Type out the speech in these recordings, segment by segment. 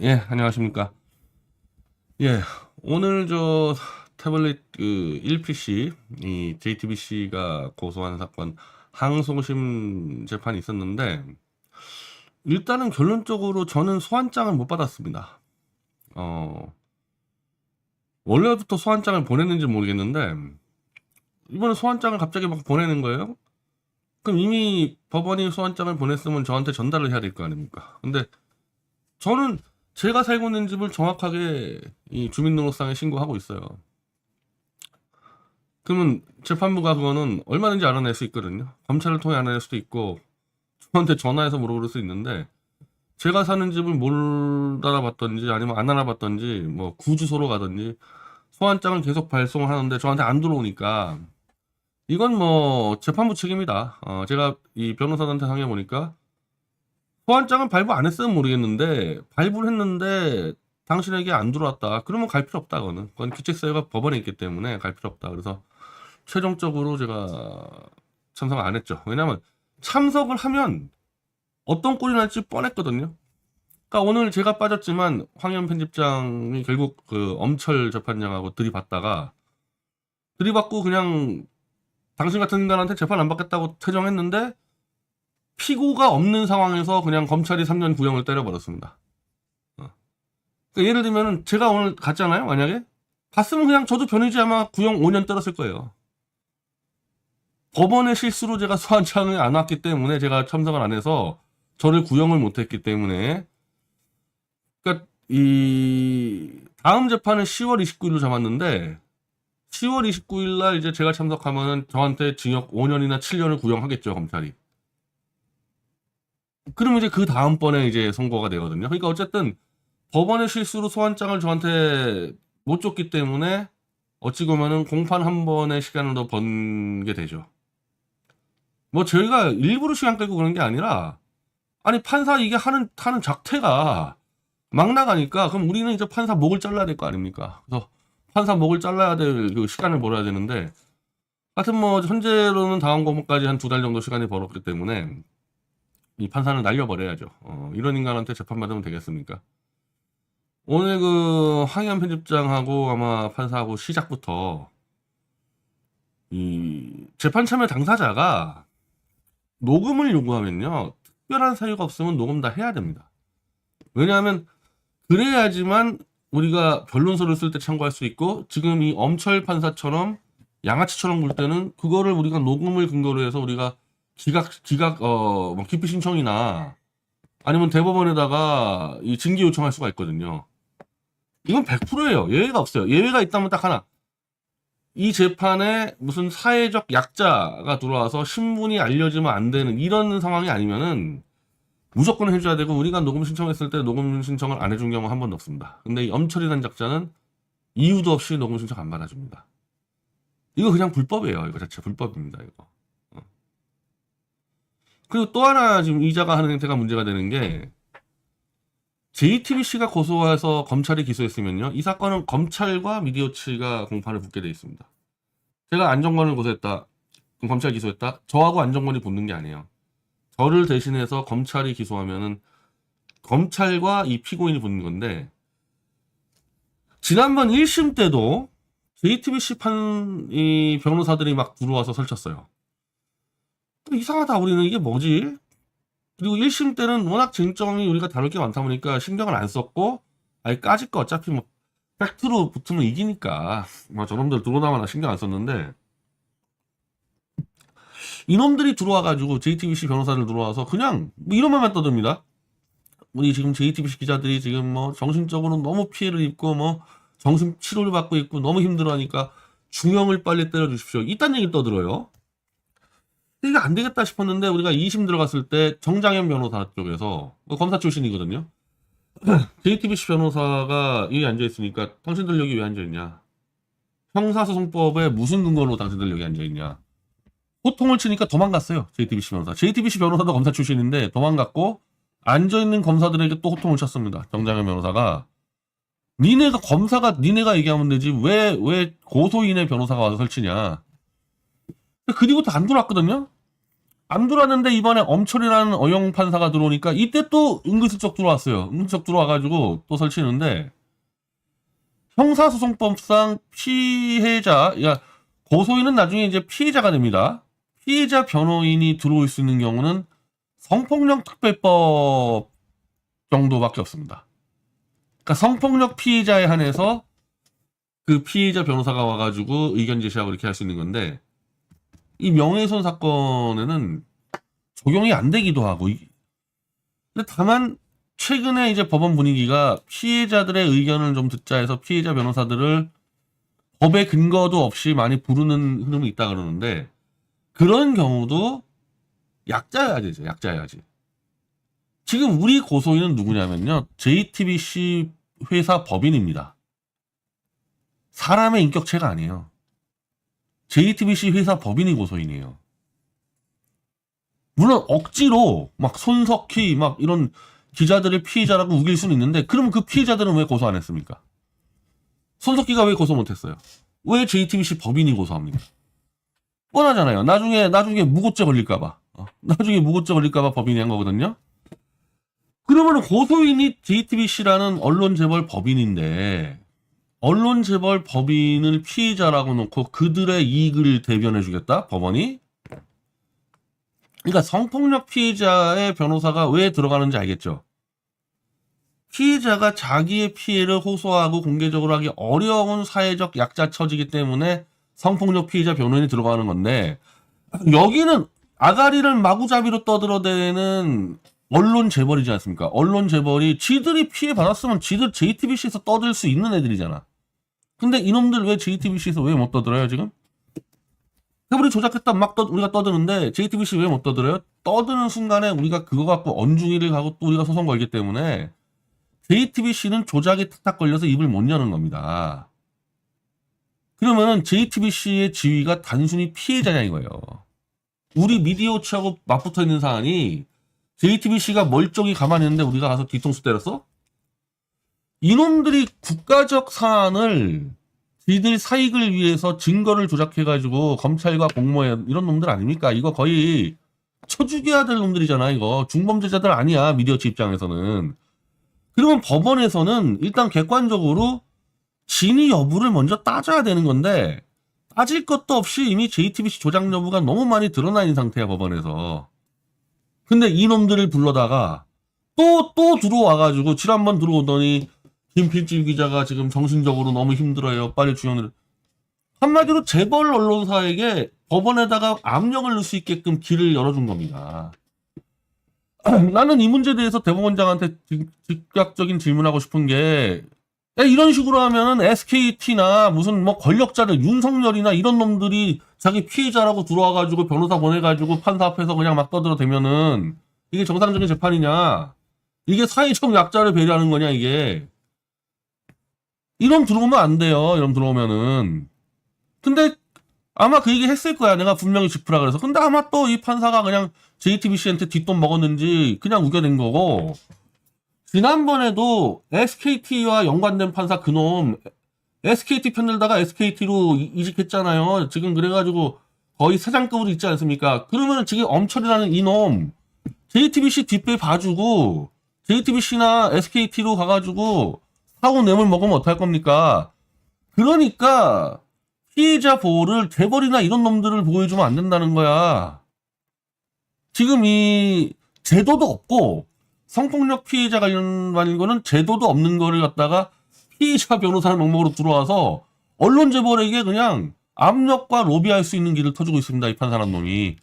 예, 안녕하십니까. 예, 오늘 저 태블릿 1PC, 이 JTBC가 고소한 사건 항소심 재판이 있었는데, 일단은 결론적으로 저는 소환장을 못 받았습니다. 어, 원래부터 소환장을 보냈는지 모르겠는데, 이번에 소환장을 갑자기 막 보내는 거예요? 그럼 이미 법원이 소환장을 보냈으면 저한테 전달을 해야 될 거 아닙니까? 근데 저는 제가 살고 있는 집을 정확하게 이 주민등록상에 신고하고 있어요. 그러면 재판부가 그거는 얼마든지 알아낼 수 있거든요. 검찰을 통해 알아낼 수도 있고 저한테 전화해서 물어볼 수 있는데 제가 사는 집을 못 알아봤던지 아니면 안 알아봤던지 뭐 구주소로 가든지 소환장을 계속 발송을 하는데 저한테 안 들어오니까 이건 뭐 재판부 책임이다. 제가 이 변호사한테 상해 보니까 소환장은 발부 안 했으면 모르겠는데 발부를 했는데 당신에게 안 들어왔다. 그러면 갈 필요 없다. 그건 기책사유가 법원에 있기 때문에 갈 필요 없다. 그래서 최종적으로 제가 참석을 안 했죠. 왜냐면 참석을 하면 어떤 꼴이 날지 뻔했거든요. 그러니까 오늘 제가 빠졌지만 황현 편집장이 결국 그 엄철 재판장하고 들이받고 그냥 당신 같은 인간한테 재판 안 받겠다고 퇴정했는데 피고가 없는 상황에서 그냥 검찰이 3년 구형을 때려버렸습니다. 그러니까 예를 들면 제가 오늘 갔잖아요. 만약에 갔으면 그냥 저도 변희지 아마 구형 5년 때렸을 거예요. 법원의 실수로 제가 소환장을 안 왔기 때문에 제가 참석을 안 해서 저를 구형을 못했기 때문에 그러니까 이 다음 재판은 10월 29일로 잡았는데 10월 29일 날 이제 제가 참석하면은 저한테 징역 5년이나 7년을 구형하겠죠 검찰이. 그러면 이제 그 다음번에 이제 선고가 되거든요. 그러니까 어쨌든 법원의 실수로 소환장을 저한테 못 줬기 때문에 어찌 보면은 공판 한 번의 시간을 더 번 게 되죠. 뭐 저희가 일부러 시간 끌고 그런 게 아니라 아니 판사 이게 하는 작태가 막 나가니까 그럼 우리는 이제 판사 목을 잘라야 될 거 아닙니까? 그래서 판사 목을 잘라야 될 그 시간을 벌어야 되는데 하여튼 뭐 현재로는 다음 고문까지 한 2달 정도 시간이 벌었기 때문에 이 판사는 날려버려야죠. 이런 인간한테 재판받으면 되겠습니까? 오늘 그 황희안 편집장하고 아마 판사하고 시작부터 이 재판 참여 당사자가 녹음을 요구하면요. 특별한 사유가 없으면 녹음 다 해야 됩니다. 왜냐하면 그래야지만 우리가 변론서를 쓸 때 참고할 수 있고 지금 이 엄철 판사처럼 양아치처럼 굴 때는 그거를 우리가 녹음을 근거로 해서 우리가 뭐 기피 신청이나 아니면 대법원에다가 이 징계 요청할 수가 있거든요. 이건 100%예요. 예외가 없어요. 예외가 있다면 딱 하나. 이 재판에 무슨 사회적 약자가 들어와서 신분이 알려지면 안 되는 이런 상황이 아니면은 무조건 해줘야 되고 우리가 녹음 신청했을 때 녹음 신청을 안 해준 경우 한 번도 없습니다. 근데 이 엄철이라는 작자는 이유도 없이 녹음 신청 안 받아줍니다. 이거 그냥 불법이에요. 이거 자체 불법입니다. 이거. 그리고 또 하나 지금 이자가 하는 행태가 문제가 되는 게 JTBC가 고소해서 검찰이 기소했으면요. 이 사건은 검찰과 미디어치가 공판을 붙게 돼 있습니다. 제가 안정권을 고소했다. 그럼 검찰 기소했다. 저하고 안정권이 붙는 게 아니에요. 저를 대신해서 검찰이 기소하면은 검찰과 이 피고인이 붙는 건데 지난번 1심 때도 JTBC 이 변호사들이 막 들어와서 설쳤어요. 이상하다. 우리는 이게 뭐지? 그리고 1심 때는 워낙 쟁점이 우리가 다룰 게 많다 보니까 신경을 안 썼고 아예 까짓 거 어차피 뭐 팩트로 붙으면 이기니까 뭐 저놈들 들어오나마나 신경 안 썼는데 이놈들이 들어와가지고 JTBC 변호사들 들어와서 그냥 뭐 이런 말만 떠듭니다. 우리 지금 JTBC 기자들이 지금 뭐 정신적으로 너무 피해를 입고 뭐 정신 치료를 받고 있고 너무 힘들어하니까 중형을 빨리 때려주십시오. 이딴 얘기 떠들어요. 이게 안 되겠다 싶었는데 우리가 2심 들어갔을 때 정장현 변호사 쪽에서 검사 출신이거든요. JTBC 변호사가 여기 앉아있으니까 당신들 여기 왜 앉아있냐. 형사소송법에 무슨 근거로 당신들 여기 앉아있냐. 호통을 치니까 도망갔어요. JTBC 변호사. JTBC 변호사도 검사 출신인데 도망갔고 앉아있는 검사들에게 또 호통을 쳤습니다. 정장현 변호사가. 니네가 얘기하면 되지 왜 고소인의 변호사가 와서 설치냐. 그 뒤부터 안 돌았거든요. 안 들어왔는데 이번에 엄철이라는 어영 판사가 들어오니까 이때 또 은근슬쩍 들어왔어요. 은근슬쩍 들어와가지고 또 설치는데 형사소송법상 피해자, 그러니까 고소인은 나중에 이제 피해자가 됩니다. 피해자 변호인이 들어올 수 있는 경우는 성폭력 특별법 정도밖에 없습니다. 그러니까 성폭력 피해자에 한해서 그 피해자 변호사가 와가지고 의견 제시하고 이렇게 할 수 있는 건데 이 명예훼손 사건에는 적용이 안 되기도 하고 근데 다만 최근에 이제 법원 분위기가 피해자들의 의견을 좀 듣자 해서 피해자 변호사들을 법의 근거도 없이 많이 부르는 흐름이 있다 그러는데 그런 경우도 약자여야 되죠. 약자여야지. 지금 우리 고소인은 누구냐면요. JTBC 회사 법인입니다. 사람의 인격체가 아니에요. JTBC 회사 법인이 고소인이에요. 물론 억지로 막 손석희 막 이런 기자들을 피해자라고 우길 수는 있는데 그러면 그 피해자들은 왜 고소 안 했습니까? 손석희가 왜 고소 못했어요? 왜 JTBC 법인이 고소합니까? 뻔하잖아요. 나중에 무고죄 걸릴까봐. 나중에 무고죄 걸릴까봐 법인이 한 거거든요. 그러면 고소인이 JTBC라는 언론재벌 법인인데 언론재벌 법인을 피해자라고 놓고 그들의 이익을 대변해주겠다? 법원이? 그러니까 성폭력 피해자의 변호사가 왜 들어가는지 알겠죠? 피해자가 자기의 피해를 호소하고 공개적으로 하기 어려운 사회적 약자 처지이기 때문에 성폭력 피해자 변호인이 들어가는 건데 여기는 아가리를 마구잡이로 떠들어대는 언론 재벌이지 않습니까? 언론 재벌이 지들이 피해 받았으면 지들 JTBC에서 떠들 수 있는 애들이잖아. 근데 이놈들 왜 JTBC에서 왜 못 떠들어요 지금? 우리 조작했다 막 우리가 떠드는데 JTBC 왜 못 떠들어요? 떠드는 순간에 우리가 그거 갖고 언중이를 가고 또 우리가 소송 걸기 때문에 JTBC는 조작에 탁탁 걸려서 입을 못 여는 겁니다. 그러면 JTBC의 지위가 단순히 피해자냐 이거예요. 우리 미디어치하고 맞붙어 있는 사안이 JTBC가 멀쩡히 가만히 있는데 우리가 가서 뒤통수 때렸어? 이놈들이 국가적 사안을 지들 사익을 위해서 증거를 조작해가지고 검찰과 공모해 이런 놈들 아닙니까? 이거 거의 쳐 죽여야 될 놈들이잖아. 이거 중범죄자들 아니야. 미디어치 입장에서는. 그러면 법원에서는 일단 객관적으로 진위 여부를 먼저 따져야 되는 건데 따질 것도 없이 이미 JTBC 조작 여부가 너무 많이 드러나 있는 상태야 법원에서. 근데 이놈들을 불러다가 또 들어와가지고 지난번 들어오더니 김필지 기자가 지금 정신적으로 너무 힘들어요. 빨리 주연을. 한마디로 재벌 언론사에게 법원에다가 압력을 넣을 수 있게끔 길을 열어준 겁니다. 나는 이 문제에 대해서 대법원장한테 즉각적인 질문하고 싶은 게 이런 식으로 하면은 SKT나 무슨 뭐 권력자들 윤석열이나 이런 놈들이 자기 피해자라고 들어와가지고 변호사 보내가지고 판사 앞에서 그냥 막 떠들어대면은 이게 정상적인 재판이냐? 이게 사회적 약자를 배려하는 거냐 이게? 이놈 들어오면 안 돼요. 이놈 들어오면은. 근데 아마 그 얘기 했을 거야. 내가 분명히 짚으라 그래서. 근데 아마 또 이 판사가 그냥 JTBC한테 뒷돈 먹었는지 그냥 우겨낸 거고. 지난번에도 SKT와 연관된 판사 그놈 SKT 편들다가 SKT로 이직했잖아요. 지금 그래가지고 거의 사장급으로 있지 않습니까? 그러면 지금 엄철이라는 이놈 JTBC 뒷배 봐주고 JTBC나 SKT로 가가지고 사후 뇌물 먹으면 어떡할 겁니까? 그러니까 피해자 보호를 재벌이나 이런 놈들을 보호해주면 안 된다는 거야. 지금 이 제도도 없고 성폭력 피해자 관련된 거는 제도도 없는 거를 갖다가 피해자 변호사는 명목으로 들어와서 언론 재벌에게 그냥 압력과 로비할 수 있는 길을 터주고 있습니다. 이 판사란 놈이.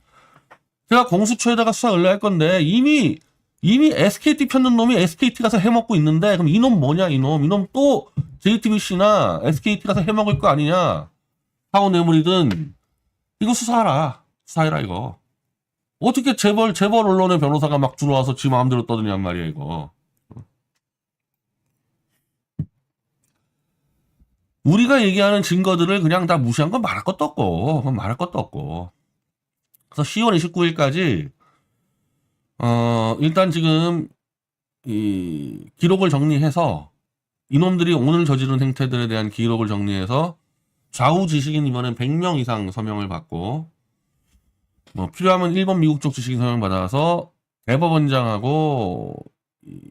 제가 공수처에다가 수사 의뢰할 건데 이미 SKT 편든 놈이 SKT 가서 해먹고 있는데 그럼 이놈 뭐냐 이놈 또 JTBC나 SKT 가서 해먹을 거 아니냐? 사후 뇌물이든 이거 수사해라 이거. 어떻게 재벌 언론의 변호사가 막 들어와서 지 마음대로 떠드냔 말이야 이거. 우리가 얘기하는 증거들을 그냥 다 무시한 건 말할 것도 없고. 그래서 10월 29일까지 일단 지금 이 기록을 정리해서 이놈들이 오늘 저지른 행태들에 대한 기록을 정리해서 좌우 지식인 이번엔 100명 이상 서명을 받고 뭐 필요하면 일본, 미국 쪽 지식 설명 받아서 대법원장하고 이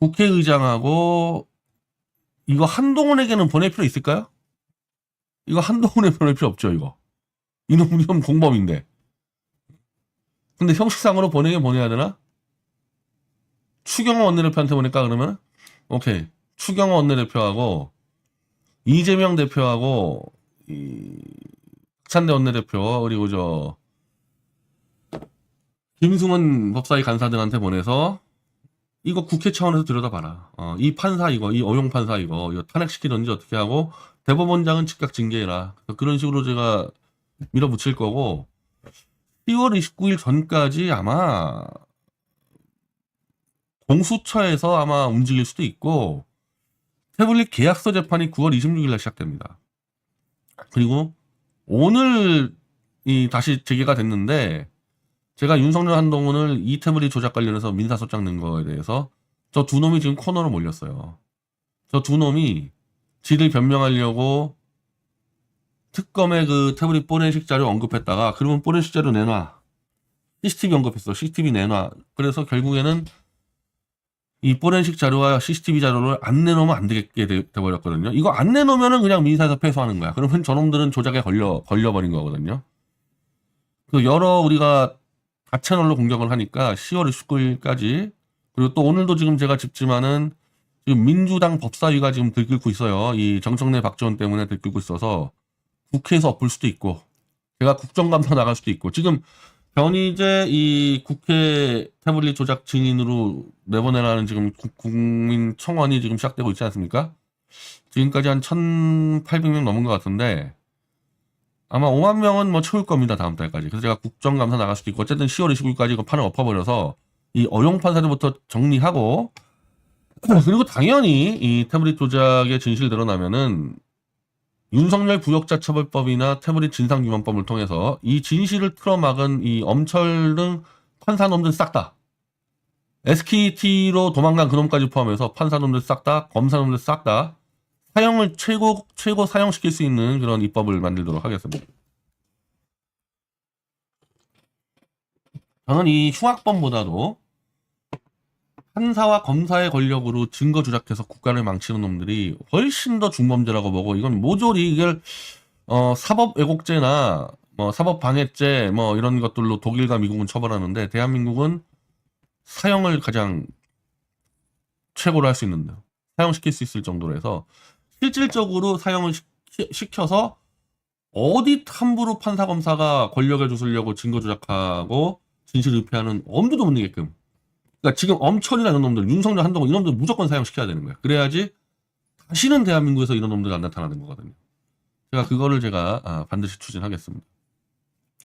국회의장하고 이거 한동훈에게는 보낼 필요 있을까요? 이거 한동훈에 보낼 필요 없죠, 이거. 이놈 공범인데. 근데 형식상으로 보내야 되나? 추경호 원내대표한테 보낼까, 그러면? 오케이. 추경호 원내대표하고, 이재명 대표하고, 박찬대 원내대표, 그리고 김승원 법사위 간사 등한테 보내서, 이거 국회 차원에서 들여다봐라. 이 판사 이 어용 판사 이거 탄핵시키든지 어떻게 하고, 대법원장은 즉각 징계해라. 그런 식으로 제가 밀어붙일 거고, 10월 29일 전까지 아마 공수처에서 아마 움직일 수도 있고, 태블릿 계약서 재판이 9월 26일 날 시작됩니다. 그리고 오늘 다시 재개가 됐는데, 제가 윤석열 한동훈을 이 태블릿 조작 관련해서 민사소장 낸 거에 대해서 저 두 놈이 지금 코너로 몰렸어요. 저 두 놈이 지들 변명하려고 특검의 그 태블릿 포렌식 자료 언급했다가, 그러면 포렌식 자료 내놔. CCTV 언급했어. CCTV 내놔. 그래서 결국에는 이 포렌식 자료와 CCTV 자료를 안 내놓으면 안 되게 돼버렸거든요. 이거 안 내놓으면은 그냥 민사에서 패소하는 거야. 그러면 저놈들은 조작에 걸려버린 거거든요. 그 우리가 다 채널로 공격을 하니까 10월 29일까지, 그리고 또 오늘도 지금 제가 짚지만은 지금 민주당 법사위가 지금 들끓고 있어요. 이 정청래 박지원 때문에 들끓고 있어서 국회에서 엎을 수도 있고, 제가 국정감사 나갈 수도 있고, 지금 변희재 이 국회 태블릿 조작 증인으로 내보내라는 지금 국민청원이 지금 시작되고 있지 않습니까? 지금까지 한 1,800명 넘은 것 같은데, 아마 5만 명은 뭐 채울 겁니다, 다음 달까지. 그래서 제가 국정감사 나갈 수도 있고, 어쨌든 10월 29일까지 이거 판을 엎어버려서 이 어용 판사들부터 정리하고, 그리고 당연히 이 태블릿 조작의 진실이 드러나면은 윤석열 부역자처벌법이나 태블릿 진상규명법을 통해서 이 진실을 틀어막은 이 엄철 등 판사놈들 싹 다, SKT로 도망간 그놈까지 포함해서 판사놈들 싹 다, 검사놈들 싹 다 사형을 최고 사형시킬 수 있는 그런 입법을 만들도록 하겠습니다. 저는 이 흉악범보다도 판사와 검사의 권력으로 증거 조작해서 국가를 망치는 놈들이 훨씬 더 중범죄라고 보고, 이건 모조리 이걸 사법 왜곡죄나 뭐 사법 방해죄 뭐 이런 것들로 독일과 미국은 처벌하는데, 대한민국은 사형을 가장 최고로 할 수 있는데, 사형시킬 수 있을 정도로 해서 실질적으로 사형을 시켜서 어디 함부로 판사 검사가 권력을 주술려고 증거 조작하고 진실 의폐하는 엄두도 못 내게끔, 그러니까 지금 엄철이나 이런 놈들, 윤석열, 한동훈 이런 놈들 무조건 사형시켜야 되는 거야. 그래야지 다시는 대한민국에서 이런 놈들 안 나타나는 거거든요. 제가 그거를 반드시 추진하겠습니다.